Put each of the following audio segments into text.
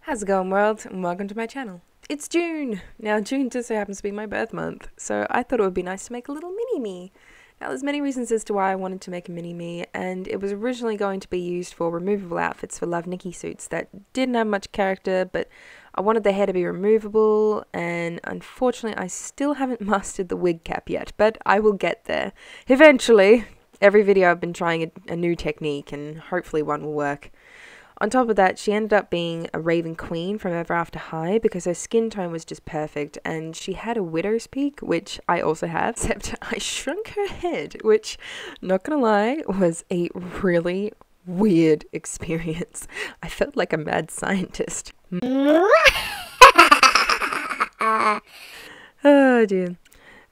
How's it going, world, and welcome to my channel. It's June! Now, June just so happens to be my birth month, so I thought it would be nice to make a little mini-me. Now, there's many reasons as to why I wanted to make a mini-me, and it was originally going to be used for removable outfits for Love Nikki suits that didn't have much character, but I wanted the hair to be removable, and unfortunately I still haven't mastered the wig cap yet, but I will get there. Eventually! Every video I've been trying a new technique, and hopefully one will work. On top of that, she ended up being a Raven Queen from Ever After High because her skin tone was just perfect, and she had a widow's peak, which I also have, except I shrunk her head, which, not gonna lie, was a really weird experience. I felt like a mad scientist. Oh dear.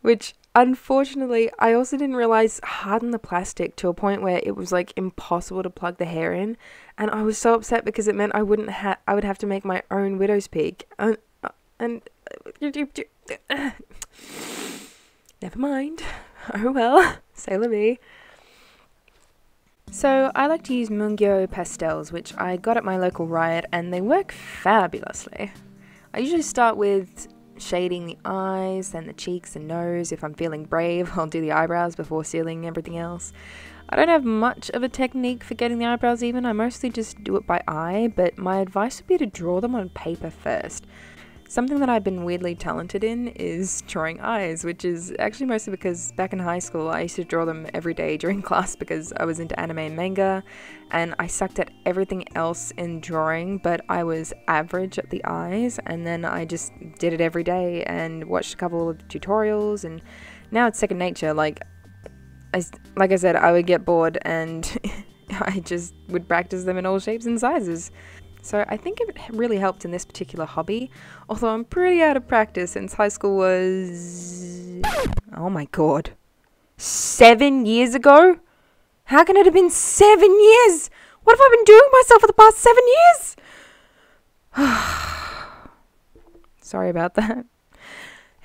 Which, unfortunately, I also didn't realize hardened the plastic to a point where it was like impossible to plug the hair in, and I was so upset because it meant I would have to make my own widow's peak. And never mind. Oh well, c'est la vie. So I like to use Mungyo pastels, which I got at my local Riot, and they work fabulously. I usually start with shading the eyes, then the cheeks and nose. If I'm feeling brave, I'll do the eyebrows before sealing everything else. I don't have much of a technique for getting the eyebrows even. I mostly just do it by eye, but my advice would be to draw them on paper first. Something that I've been weirdly talented in is drawing eyes, which is actually mostly because back in high school I used to draw them every day during class because I was into anime and manga, and I sucked at everything else in drawing, but I was average at the eyes, and then I just did it every day and watched a couple of tutorials, and now it's second nature. Like I said, I would get bored and I just would practice them in all shapes and sizes. So I think it really helped in this particular hobby, although I'm pretty out of practice since high school was... oh my god. 7 years ago? How can it have been 7 years? What have I been doing with myself for the past 7 years? Sorry about that.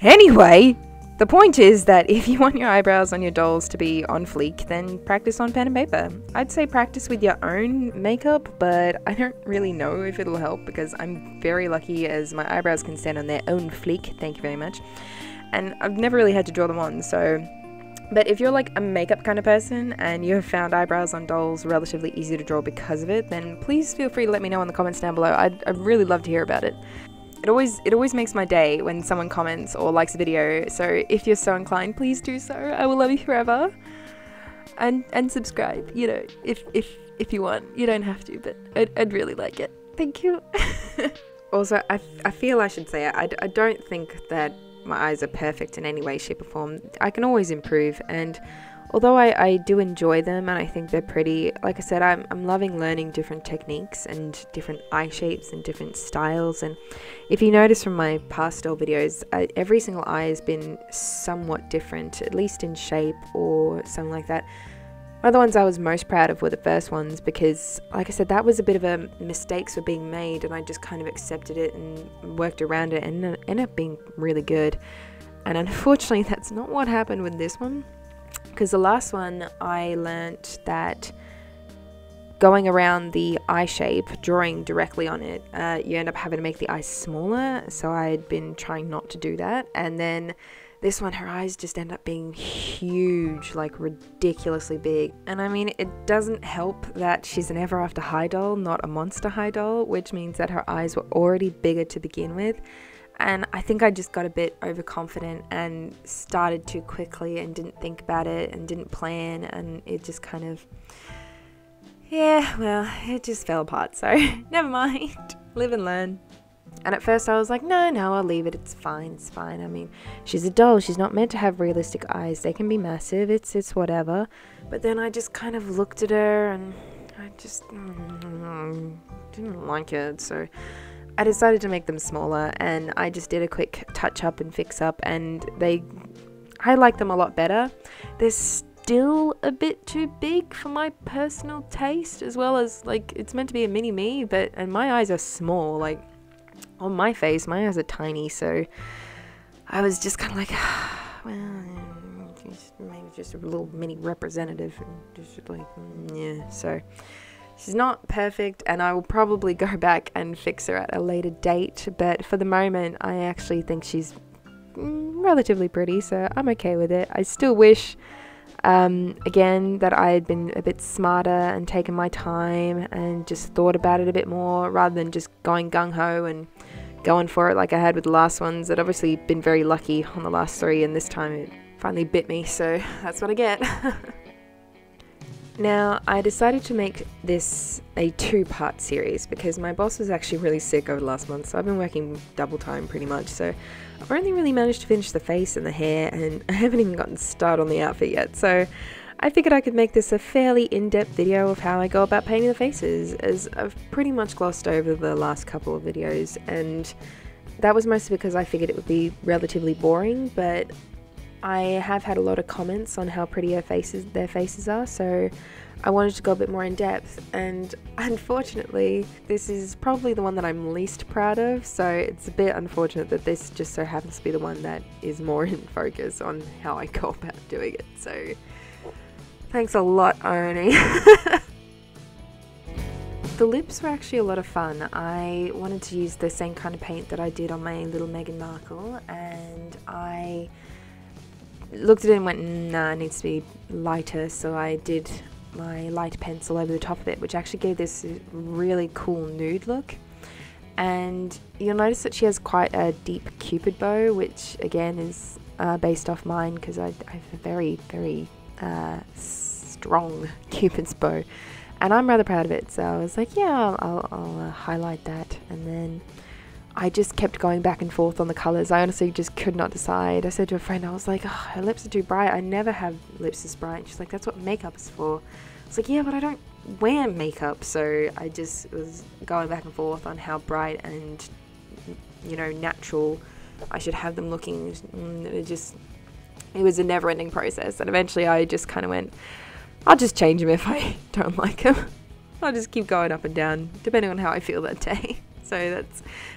Anyway, the point is that if you want your eyebrows on your dolls to be on fleek, then practice on pen and paper. I'd say practice with your own makeup, but I don't really know if it'll help because I'm very lucky as my eyebrows can stand on their own fleek, thank you very much. And I've never really had to draw them on, so... But if you're like a makeup kind of person and you have found eyebrows on dolls relatively easy to draw because of it, then please feel free to let me know in the comments down below. I'd really love to hear about it. It always makes my day when someone comments or likes a video, so if you're so inclined, please do so. I will love you forever. And subscribe, you know, if you want. You don't have to, but I'd really like it. Thank you. Also, I feel I should say I don't think that my eyes are perfect in any way, shape or form. I can always improve, and although I do enjoy them and I think they're pretty, like I said, I'm loving learning different techniques and different eye shapes and different styles. And if you notice from my pastel videos, every single eye has been somewhat different, at least in shape or something like that. One of the ones I was most proud of were the first ones because, like I said, that was a bit of a mistakes were being made and I just kind of accepted it and worked around it and it ended up being really good. And unfortunately, that's not what happened with this one. Because the last one, I learnt that going around the eye shape, drawing directly on it, you end up having to make the eyes smaller, so I'd been trying not to do that. And then this one, her eyes just end up being huge, like ridiculously big. And I mean, it doesn't help that she's an Ever After High doll, not a Monster High doll, which means that her eyes were already bigger to begin with. And I think I just got a bit overconfident and started too quickly and didn't think about it and didn't plan, and it just kind of, yeah, well, it just fell apart, so never mind, live and learn. And at first I was like, no, I'll leave it, it's fine. I mean, she's a doll, she's not meant to have realistic eyes, they can be massive, it's whatever. But then I just kind of looked at her and I just didn't like it, so I decided to make them smaller, and I just did a quick touch up and fix up, and I like them a lot better. They're still a bit too big for my personal taste, as well as, like, it's meant to be a mini me, and my eyes are small, like, on my face, my eyes are tiny, so I was just kind of like, well, maybe just a little mini representative, and just like, yeah, so She's not perfect, and I will probably go back and fix her at a later date, but for the moment I actually think she's relatively pretty, so I'm okay with it. I still wish again that I had been a bit smarter and taken my time and just thought about it a bit more rather than just going gung-ho and going for it like I had with the last ones. I'd obviously been very lucky on the last 3, and this time it finally bit me, so that's what I get. Now, I decided to make this a 2-part series because my boss was actually really sick over the last month, so I've been working double time pretty much, so I've only really managed to finish the face and the hair, and I haven't even gotten started on the outfit yet, so I figured I could make this a fairly in-depth video of how I go about painting the faces, as I've pretty much glossed over the last couple of videos, and that was mostly because I figured it would be relatively boring, but I have had a lot of comments on how pretty their faces are, so I wanted to go a bit more in depth, and unfortunately this is probably the one that I'm least proud of, so it's a bit unfortunate that this just so happens to be the one that is more in focus on how I go about doing it, so thanks a lot, Irony. The lips were actually a lot of fun. I wanted to use the same kind of paint that I did on my little Meghan Markle, and I looked at it and went, nah, it needs to be lighter, so I did my light pencil over the top of it, which actually gave this really cool nude look. And you'll notice that she has quite a deep cupid bow, which again is based off mine because I have a very, very strong cupid's bow, and I'm rather proud of it, so I was like, yeah, I'll highlight that. And then I just kept going back and forth on the colours. I honestly just could not decide. I said to a friend, I was like, oh, her lips are too bright. I never have lips this bright. She's like, that's what makeup is for. I was like, yeah, but I don't wear makeup. So I just was going back and forth on how bright and, you know, natural I should have them looking. It was a never-ending process. And eventually I just kind of went, I'll just change them if I don't like them. I'll just keep going up and down, depending on how I feel that day. So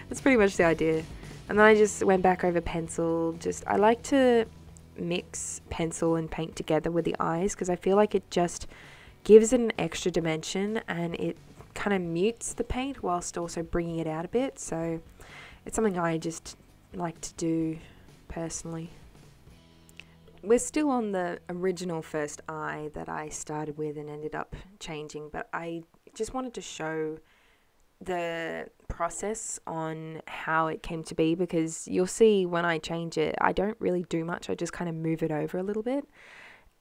that's pretty much the idea. And then I just went back over pencil. I like to mix pencil and paint together with the eyes because I feel like it just gives it an extra dimension and it kind of mutes the paint whilst also bringing it out a bit. So it's something I just like to do personally. We're still on the original first eye that I started with and ended up changing, but I just wanted to show the process on how it came to be, because you'll see when I change it, I don't really do much. I just kind of move it over a little bit,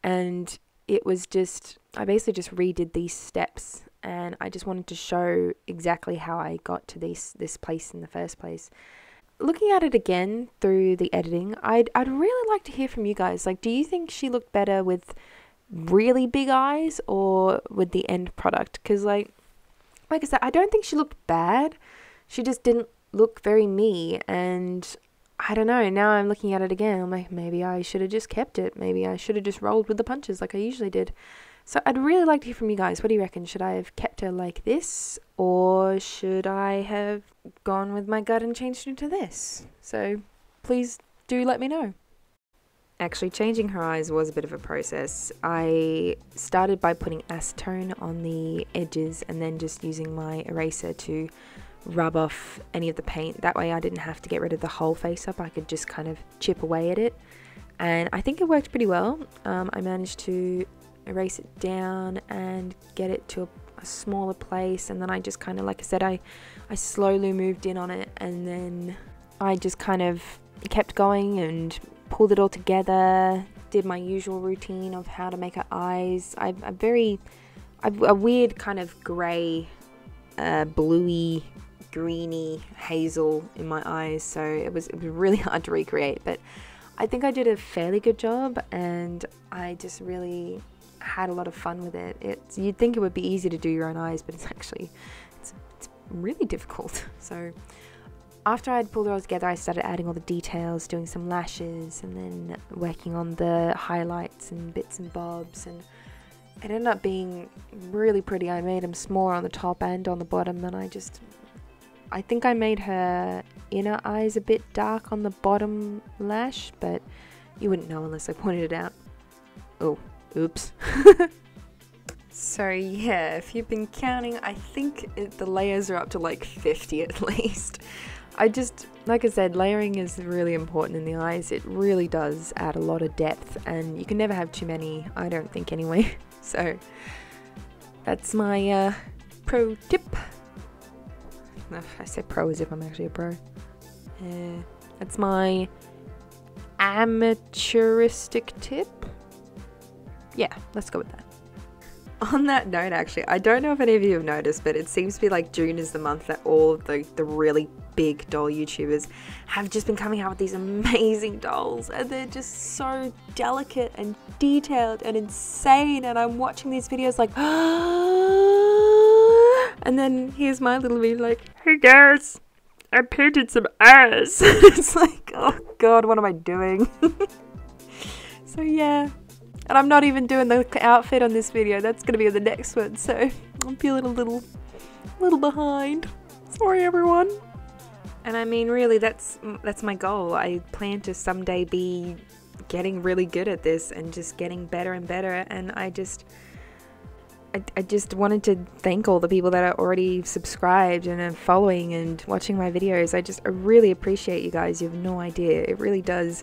and it was just, I basically just redid these steps, and I just wanted to show exactly how I got to this place in the first place. Looking at it again through the editing, I'd really like to hear from you guys. Like, do you think she looked better with really big eyes or with the end product? Because like I said, I don't think she looked bad. She just didn't look very me, and I don't know. Now I'm looking at it again. I'm like, maybe I should have just kept it. Maybe I should have just rolled with the punches like I usually did. So I'd really like to hear from you guys. What do you reckon? Should I have kept her like this, or should I have gone with my gut and changed her to this? So please do let me know. Actually, changing her eyes was a bit of a process. I started by putting acetone on the edges and then just using my eraser to rub off any of the paint. That way I didn't have to get rid of the whole face up. I could just kind of chip away at it. And I think it worked pretty well. I managed to erase it down and get it to a smaller place. And then I just kind of, like I said, I slowly moved in on it. And then I just kind of kept going and pulled it all together, did my usual routine of how to make her eyes. I've a weird kind of grey, bluey, greeny hazel in my eyes, so it was really hard to recreate, but I think I did a fairly good job, and I just really had a lot of fun with it. You'd think it would be easy to do your own eyes, but it's really difficult. So after I'd pulled it all together, I started adding all the details, doing some lashes, and then working on the highlights and bits and bobs, and it ended up being really pretty. I made them smaller on the top and on the bottom, and I think I made her inner eyes a bit dark on the bottom lash, but you wouldn't know unless I pointed it out. Oh, oops. So yeah, if you've been counting, I think the layers are up to like 50 at least. Like I said, layering is really important in the eyes. It really does add a lot of depth, and you can never have too many, I don't think anyway. So that's my pro tip. I say pro as if I'm actually a pro. That's my amateuristic tip. Yeah, let's go with that. On that note, actually, I don't know if any of you have noticed, but it seems to be like June is the month that all of the really big doll YouTubers have just been coming out with these amazing dolls, and they're just so delicate and detailed and insane, and I'm watching these videos like and then here's my little video like, hey guys, I painted some ass. It's like, oh god, what am I doing? So yeah. And I'm not even doing the outfit on this video. That's going to be in the next one. So I'm feeling a little behind. Sorry, everyone. And I mean, really, that's my goal. I plan to someday be getting really good at this and just getting better and better. And I just wanted to thank all the people that are already subscribed and are following and watching my videos. I really appreciate you guys. You have no idea. It really does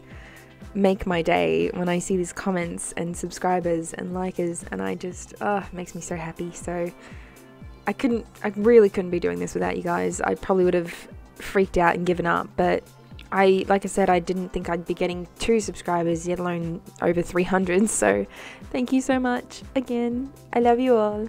make my day when I see these comments and subscribers and likers, and it makes me so happy. So I really couldn't be doing this without you guys. I probably would have freaked out and given up, but like I said, I didn't think I'd be getting 2 subscribers, yet alone over 300. So thank you so much again. I love you all.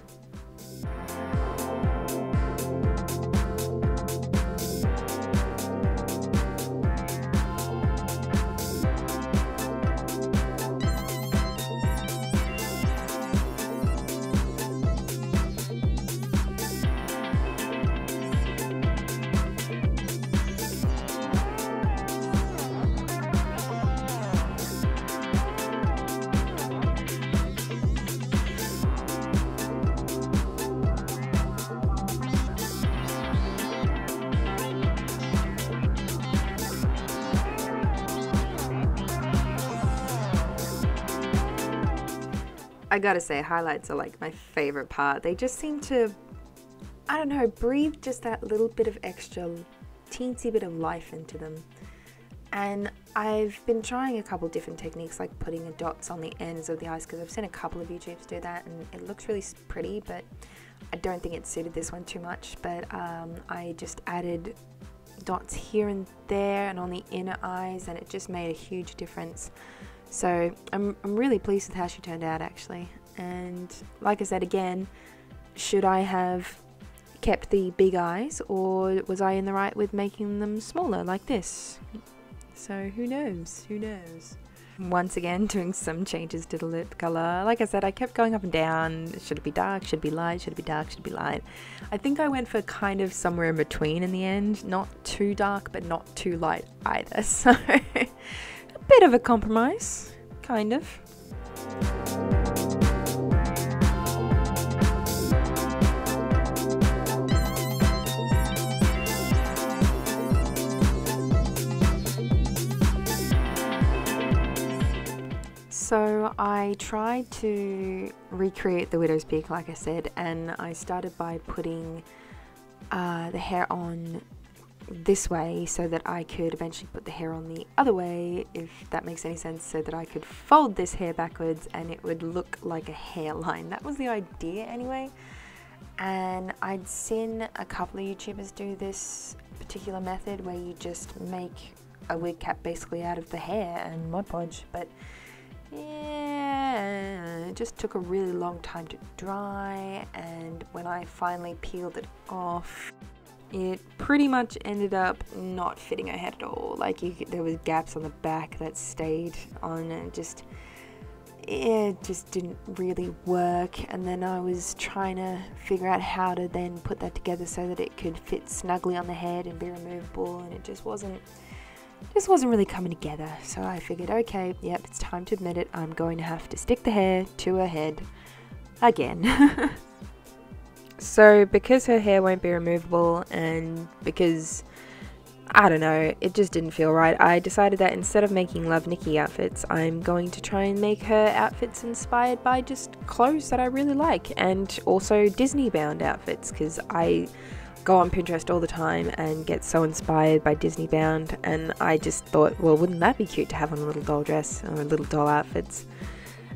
I gotta say, highlights are like my favorite part. They just seem to, I don't know, breathe just that little bit of extra teensy bit of life into them. And I've been trying a couple different techniques, like putting the dots on the ends of the eyes, because I've seen a couple of YouTubers do that and it looks really pretty, but I don't think it suited this one too much. But I just added dots here and there and on the inner eyes, and it just made a huge difference. So I'm really pleased with how she turned out, actually. And like I said again, should I have kept the big eyes, or was I in the right with making them smaller like this? So who knows? Who knows? Once again, doing some changes to the lip color. Like I said, I kept going up and down. Should it be dark? Should it be light? Should it be dark? Should it be light? I think I went for kind of somewhere in between in the end. Not too dark, but not too light either. So a bit of a compromise, kind of. So I tried to recreate the widow's peak, like I said, and I started by putting the hair on this way so that I could eventually put the hair on the other way, if that makes any sense, so that I could fold this hair backwards and it would look like a hairline. That was the idea anyway. And I'd seen a couple of YouTubers do this particular method where you just make a wig cap basically out of the hair and Mod Podge, but yeah, it just took a really long time to dry, and when I finally peeled it off, it pretty much ended up not fitting her head at all. Like, there was gaps on the back that stayed on, and it just didn't really work. And then I was trying to figure out how to then put that together so that it could fit snugly on the head and be removable, and it just wasn't really coming together. So I figured, okay, yep, it's time to admit it. I'm going to have to stick the hair to her head again. So because her hair won't be removable, and because I don't know, it just didn't feel right. I decided that instead of making Love Nikki outfits, I'm going to try and make her outfits inspired by just clothes that I really like, and also Disney bound outfits, because I go on Pinterest all the time and get so inspired by Disney bound, and I just thought, well, wouldn't that be cute to have on a little doll dress or little doll outfits?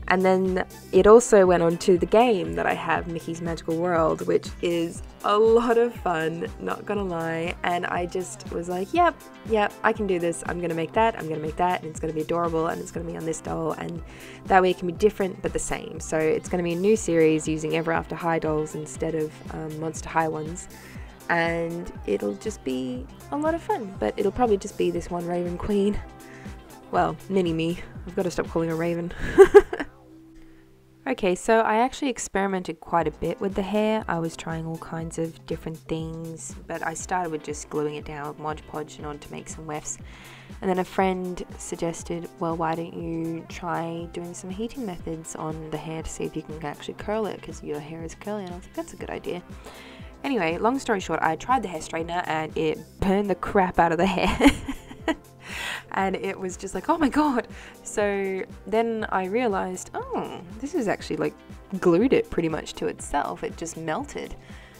And then it also went on to the game that I have, Mickey's Magical World, which is a lot of fun, not gonna lie. And I just was like, yep, I can do this. I'm gonna make that, and it's gonna be adorable, and it's gonna be on this doll, and that way it can be different but the same. So it's gonna be a new series using Ever After High dolls instead of Monster High ones. And it'll just be a lot of fun, but it'll probably just be this one Raven Queen. Well, mini-me. I've got to stop calling her Raven. Okay, so I actually experimented quite a bit with the hair. I was trying all kinds of different things, but I started with just gluing it down with Mod Podge in order to make some wefts. And then a friend suggested, well, why don't you try doing some heating methods on the hair to see if you can actually curl it, because your hair is curly. And I was like, that's a good idea. Anyway, long story short, I tried the hair straightener and it burned the crap out of the hair. And it was just like, oh my god. So then I realized, oh, this is actually like glued it pretty much to itself. It just melted.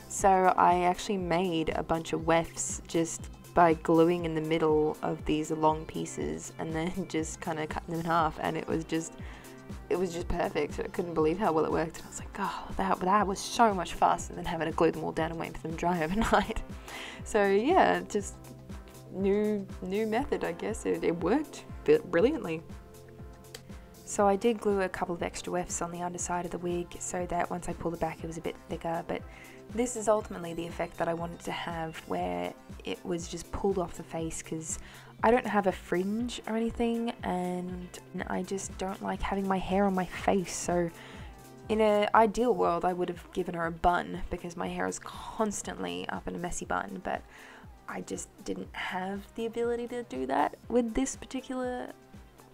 So I actually made a bunch of wefts just by gluing in the middle of these long pieces and then just kind of cutting them in half, and it was just perfect. I couldn't believe how well it worked. And I was like, oh, that was so much faster than having to glue them all down and wait for them to dry overnight. So yeah, just new method, I guess. It worked brilliantly. So I did glue a couple of extra wefts on the underside of the wig so that once I pulled it back it was a bit thicker, but this is ultimately the effect that I wanted to have, where it was just pulled off the face, because I don't have a fringe or anything, and I just don't like having my hair on my face. So in an ideal world I would have given her a bun, because my hair is constantly up in a messy bun, but I just didn't have the ability to do that with this particular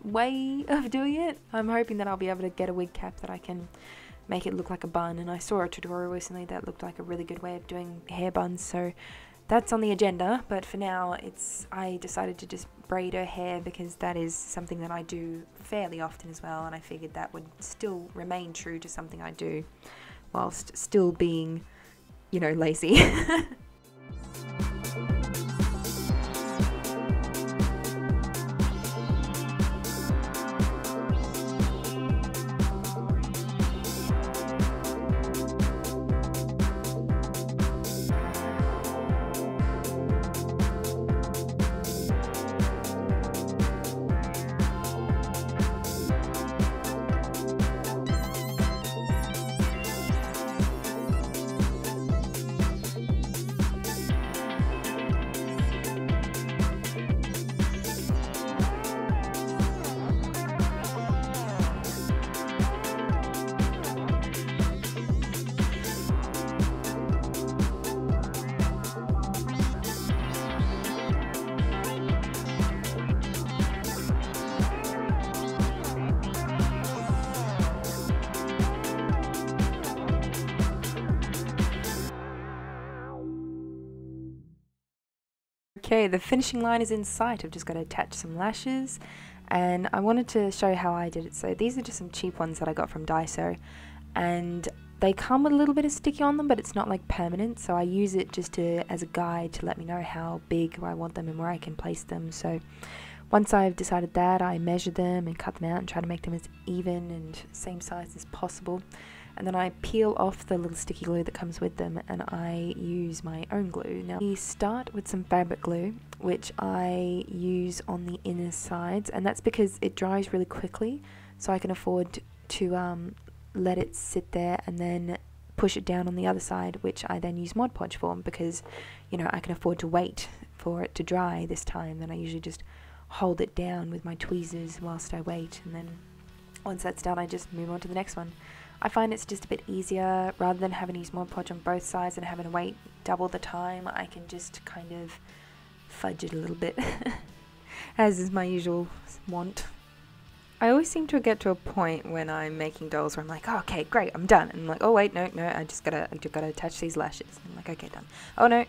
way of doing it. I'm hoping that I'll be able to get a wig cap that I can make it look like a bun, and I saw a tutorial recently that looked like a really good way of doing hair buns, so that's on the agenda. But for now, I decided to just braid her hair, because that is something that I do fairly often as well, and I figured that would still remain true to something I do whilst still being, you know, lazy. Okay, the finishing line is in sight. I've just got to attach some lashes, and I wanted to show how I did it. So these are just some cheap ones that I got from Daiso, and they come with a little bit of sticky on them, but it's not like permanent, so I use it just as a guide to let me know how big I want them and where I can place them. So once I've decided that, I measure them and cut them out and try to make them as even and same size as possible. And then I peel off the little sticky glue that comes with them, and I use my own glue. Now we start with some fabric glue, which I use on the inner sides, and that's because it dries really quickly, so I can afford to let it sit there and then push it down on the other side, which I then use Mod Podge for, because, you know, I can afford to wait for it to dry this time. Then I usually just hold it down with my tweezers whilst I wait, and then once that's done I just move on to the next one. I find it's just a bit easier, rather than having to use Mod Podge on both sides and having to wait double the time. I can just kind of fudge it a little bit, as is my usual want. I always seem to get to a point when I'm making dolls where I'm like, oh, okay, great, I'm done. And I'm like, oh wait, no, I just gotta attach these lashes. And I'm like, okay, done. Oh no,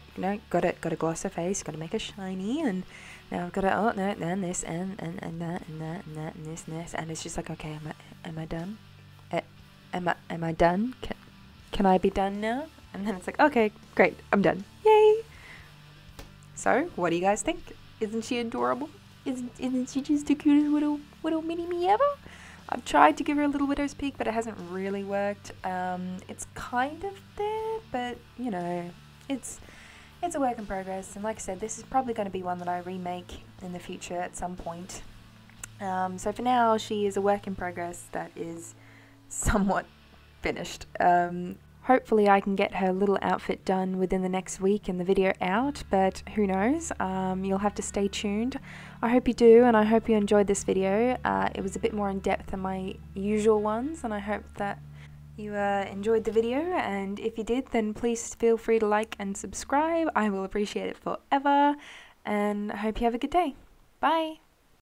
gotta gloss her face, gotta make her shiny, and now I've gotta, oh no, then this and that and that and this, and it's just like, okay, am I done? Am I done? Can I be done now? And then it's like, okay, great, I'm done. Yay! So, what do you guys think? Isn't she adorable? Isn't she just the cutest little mini me ever? I've tried to give her a little widow's peak, but it hasn't really worked. It's kind of there, but you know, it's a work in progress. And like I said, this is probably going to be one that I remake in the future at some point. So for now, she is a work in progress that is somewhat finished. Hopefully I can get her little outfit done within the next week and the video out, but who knows, you'll have to stay tuned. I hope you do, and I hope you enjoyed this video. It was a bit more in depth than my usual ones, and I hope that you enjoyed the video, and if you did, then please feel free to like and subscribe. I will appreciate it forever, and I hope you have a good day. Bye!